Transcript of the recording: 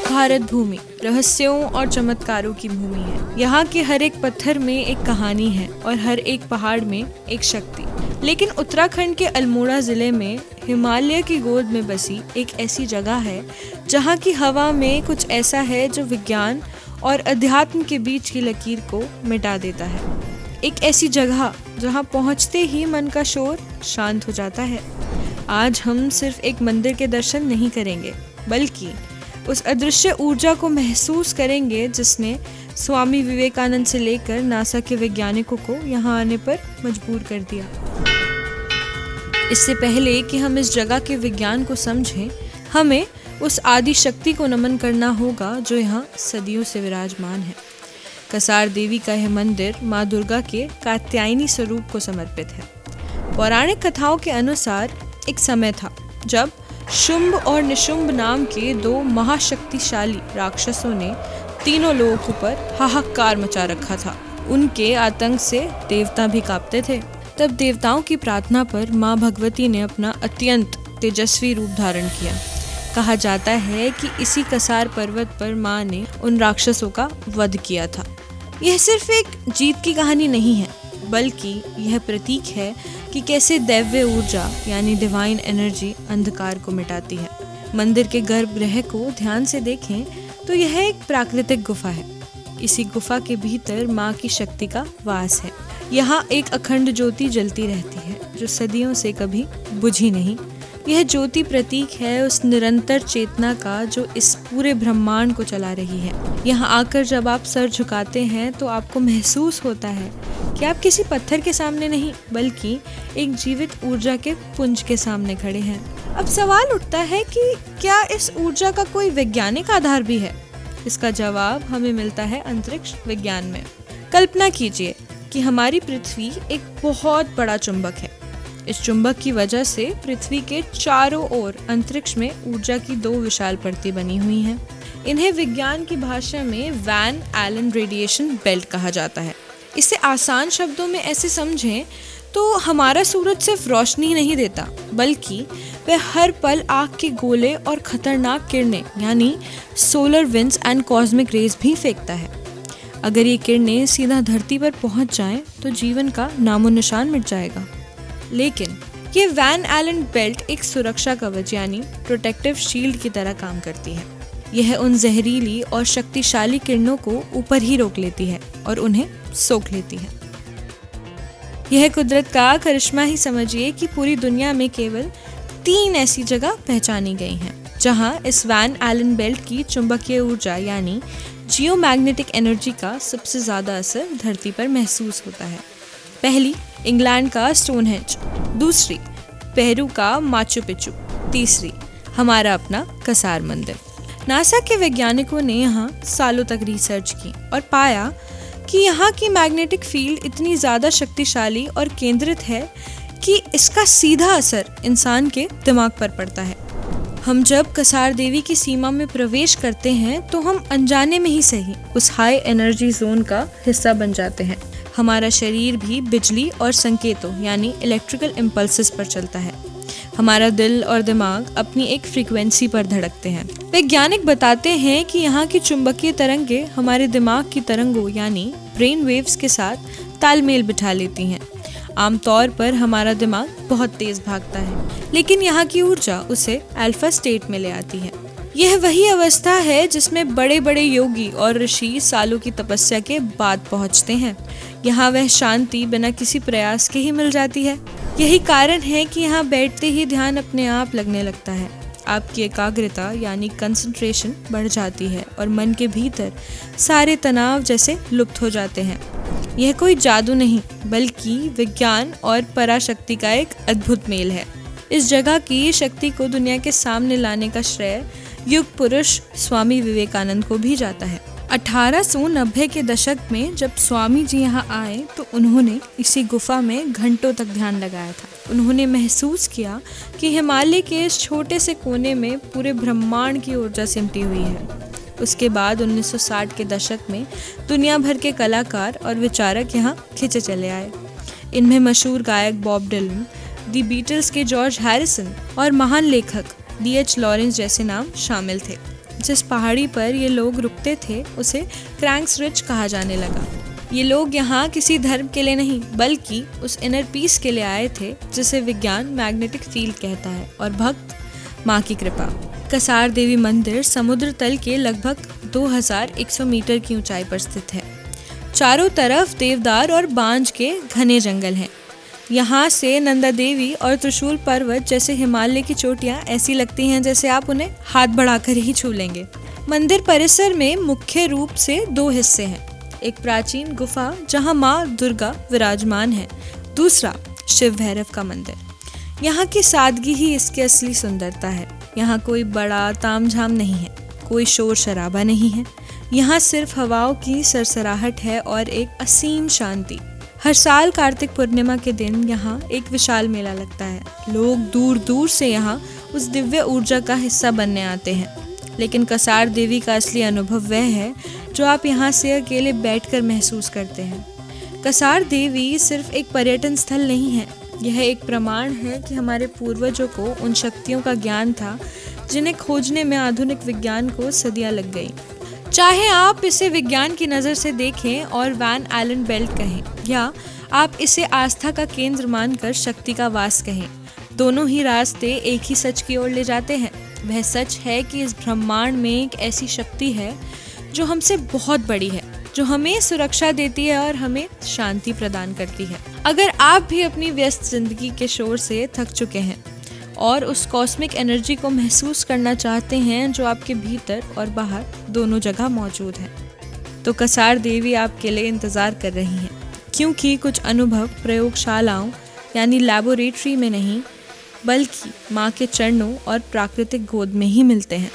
भारत भूमि रहस्यों और चमत्कारों की भूमि है। यहाँ के हर एक पत्थर में एक कहानी है और हर एक पहाड़ में एक शक्ति। लेकिन उत्तराखंड के अल्मोड़ा जिले में हिमालय की गोद में बसी एक ऐसी जगह है जहाँ की हवा में कुछ ऐसा है जो विज्ञान और अध्यात्म के बीच की लकीर को मिटा देता है। एक ऐसी जगह जहाँ पहुँचते ही मन का शोर शांत हो जाता है। आज हम सिर्फ एक मंदिर के दर्शन नहीं करेंगे, बल्कि उस अदृश्य ऊर्जा को महसूस करेंगे जिसने स्वामी विवेकानंद से लेकर नासा के वैज्ञानिकों को यहाँ आने पर मजबूर कर दिया। इससे पहले कि हम इस जगह के विज्ञान को समझें, हमें उस आदि शक्ति को नमन करना होगा जो यहाँ सदियों से विराजमान है। कसार देवी का यह मंदिर माँ दुर्गा के कात्यायनी स्वरूप को समर्पित है। पौराणिक कथाओं के अनुसार एक समय था जब शुंभ और निशुंभ नाम के दो महाशक्तिशाली राक्षसों ने तीनों लोगों पर हाहाकार मचा रखा था। उनके आतंक से देवता भी कांपते थे। तब देवताओं की प्रार्थना पर माँ भगवती ने अपना अत्यंत तेजस्वी रूप धारण किया। कहा जाता है कि इसी कसार पर्वत पर माँ ने उन राक्षसों का वध किया था। यह सिर्फ एक जीत की कहानी नहीं है, बल्कि यह प्रतीक है कि कैसे दैव्य ऊर्जा यानी डिवाइन एनर्जी अंधकार को मिटाती है। मंदिर के गर्भगृह को ध्यान से देखें तो यह एक प्राकृतिक गुफा है। इसी गुफा के भीतर माँ की शक्ति का वास है। यहाँ एक अखंड ज्योति जलती रहती है जो सदियों से कभी बुझी नहीं। यह ज्योति प्रतीक है उस निरंतर चेतना का जो इस पूरे ब्रह्मांड को चला रही है। यहाँ आकर जब आप सर झुकाते हैं तो आपको महसूस होता है कि आप किसी पत्थर के सामने नहीं, बल्कि एक जीवित ऊर्जा के पुंज के सामने खड़े हैं। अब सवाल उठता है कि क्या इस ऊर्जा का कोई वैज्ञानिक आधार भी है? इसका जवाब हमें मिलता है अंतरिक्ष विज्ञान में। कल्पना कीजिए कि हमारी पृथ्वी एक बहुत बड़ा चुंबक है। इस चुंबक की वजह से पृथ्वी के चारों ओर अंतरिक्ष में ऊर्जा की दो विशाल परतें बनी हुई हैं। इन्हें विज्ञान की भाषा में वैन एलन रेडिएशन बेल्ट कहा जाता है। इसे आसान शब्दों में ऐसे समझें तो हमारा सूरज सिर्फ रोशनी नहीं देता, बल्कि वह हर पल आग के गोले और खतरनाक किरणें यानी solar winds and cosmic rays भी फेंकता है। अगर ये किरणें सीधा धरती पर पहुंच जाएं तो जीवन का नामो निशान मिट जाएगा। लेकिन ये वैन एलन बेल्ट एक सुरक्षा कवच यानी प्रोटेक्टिव शील्ड की तरह काम करती है। यह उन जहरीली और शक्तिशाली किरणों को ऊपर ही रोक लेती है और उन्हें सोख लेती है। यह कुदरत का करिश्मा ही समझिए कि पूरी दुनिया में केवल 3 ऐसी जगह पहचानी गई हैं जहां इस वैन एलन बेल्ट की चुंबकीय ऊर्जा यानी जियोमैग्नेटिक एनर्जी का सबसे ज़्यादा असर धरती पर महसूस होता है। पहली इंग्लैंड का स्टोनहेंज, दूसरी पेरू का माचू पिचू, तीसरी हमारा अपना कसार मंदिर। नासा के वैज्ञानिकों ने यहाँ सालों तक रिसर्च की और पाया कि यहाँ की मैग्नेटिक फील्ड इतनी ज़्यादा शक्तिशाली और केंद्रित है कि इसका सीधा असर इंसान के दिमाग पर पड़ता है। हम जब कसार देवी की सीमा में प्रवेश करते हैं तो हम अनजाने में ही सही उस हाई एनर्जी जोन का हिस्सा बन जाते हैं। हमारा शरीर भी बिजली और संकेतों यानी इलेक्ट्रिकल इम्पल्सेस पर चलता है। हमारा दिल और दिमाग अपनी एक फ्रीक्वेंसी पर धड़कते हैं। वैज्ञानिक बताते हैं कि यहाँ की चुंबकीय तरंगे हमारे दिमाग की तरंगों यानी ब्रेन वेव्स के साथ तालमेल बिठा लेती हैं। आमतौर पर हमारा दिमाग बहुत तेज भागता है, लेकिन यहाँ की ऊर्जा उसे अल्फा स्टेट में ले आती है। यह वही अवस्था है जिसमें बड़े बड़े योगी और ऋषि सालों की तपस्या के बाद पहुँचते हैं। यहाँ वह शांति बिना किसी प्रयास के ही मिल जाती है। यही कारण है कि यहाँ बैठते ही ध्यान अपने आप लगने लगता है। आपकी एकाग्रता यानी कंसंट्रेशन बढ़ जाती है और मन के भीतर सारे तनाव जैसे लुप्त हो जाते हैं। यह कोई जादू नहीं, बल्कि विज्ञान और पराशक्ति का एक अद्भुत मेल है। इस जगह की शक्ति को दुनिया के सामने लाने का श्रेय युग पुरुष स्वामी विवेकानंद को भी जाता है। 1890 के दशक में जब स्वामी जी यहाँ आए तो उन्होंने इसी गुफा में घंटों तक ध्यान लगाया था। उन्होंने महसूस किया कि हिमालय के इस छोटे से कोने में पूरे ब्रह्मांड की ऊर्जा सिमटी हुई है। उसके बाद 1960 के दशक में दुनिया भर के कलाकार और विचारक यहाँ खिंचे चले आए। इनमें मशहूर गायक बॉब डिलन, दी बीटल्स के जॉर्ज हैरिसन और महान लेखक D.H. लॉरेंस जैसे नाम शामिल थे। जिस पहाड़ी पर ये लोग रुकते थे उसे क्रैंक्स रिज कहा जाने लगा। ये लोग यहाँ किसी धर्म के लिए नहीं बल्कि उस इनर पीस के लिए आए थे जिसे विज्ञान मैग्नेटिक फील्ड कहता है, और भक्त माँ की कृपा। कसार देवी मंदिर समुद्र तल के लगभग 2100 मीटर की ऊंचाई पर स्थित है। चारों तरफ देवदार और बांज के घने जंगल हैं। यहाँ से नंदा देवी और त्रिशूल पर्वत जैसे हिमालय की चोटियाँ ऐसी लगती हैं जैसे आप उन्हें हाथ बढ़ाकर ही छू लेंगे। मंदिर परिसर में मुख्य रूप से 2 हिस्से हैं। एक प्राचीन गुफा जहाँ माँ दुर्गा विराजमान है, दूसरा शिव भैरव का मंदिर। यहाँ की सादगी ही इसकी असली सुंदरता है। यहाँ कोई बड़ा तामझाम नहीं है, कोई शोर शराबा नहीं है। यहाँ सिर्फ हवाओं की सरसराहट है और एक असीम शांति। हर साल कार्तिक पूर्णिमा के दिन यहाँ एक विशाल मेला लगता है। लोग दूर दूर से यहाँ उस दिव्य ऊर्जा का हिस्सा बनने आते हैं। लेकिन कसार देवी का असली अनुभव वह है जो आप यहाँ से अकेले बैठकर महसूस करते हैं। कसार देवी सिर्फ एक पर्यटन स्थल नहीं है, यह एक प्रमाण है कि हमारे पूर्वजों को उन शक्तियों का ज्ञान था जिन्हें खोजने में आधुनिक विज्ञान को सदियां लग गई। चाहे आप इसे विज्ञान की नज़र से देखें और वैन एलन बेल्ट कहें, या आप इसे आस्था का केंद्र मानकर शक्ति का वास कहें, दोनों ही रास्ते एक ही सच की ओर ले जाते हैं। वह सच है कि इस ब्रह्मांड में एक ऐसी शक्ति है जो हमसे बहुत बड़ी है, जो हमें सुरक्षा देती है और हमें शांति प्रदान करती है। अगर आप भी अपनी व्यस्त जिंदगी के शोर से थक चुके हैं और उस कॉस्मिक एनर्जी को महसूस करना चाहते हैं जो आपके भीतर और बाहर दोनों जगह मौजूद है, तो कसार देवी आपके लिए इंतज़ार कर रही हैं। क्योंकि कुछ अनुभव प्रयोगशालाओं यानी लैबोरेटरी में नहीं बल्कि माँ के चरणों और प्राकृतिक गोद में ही मिलते हैं।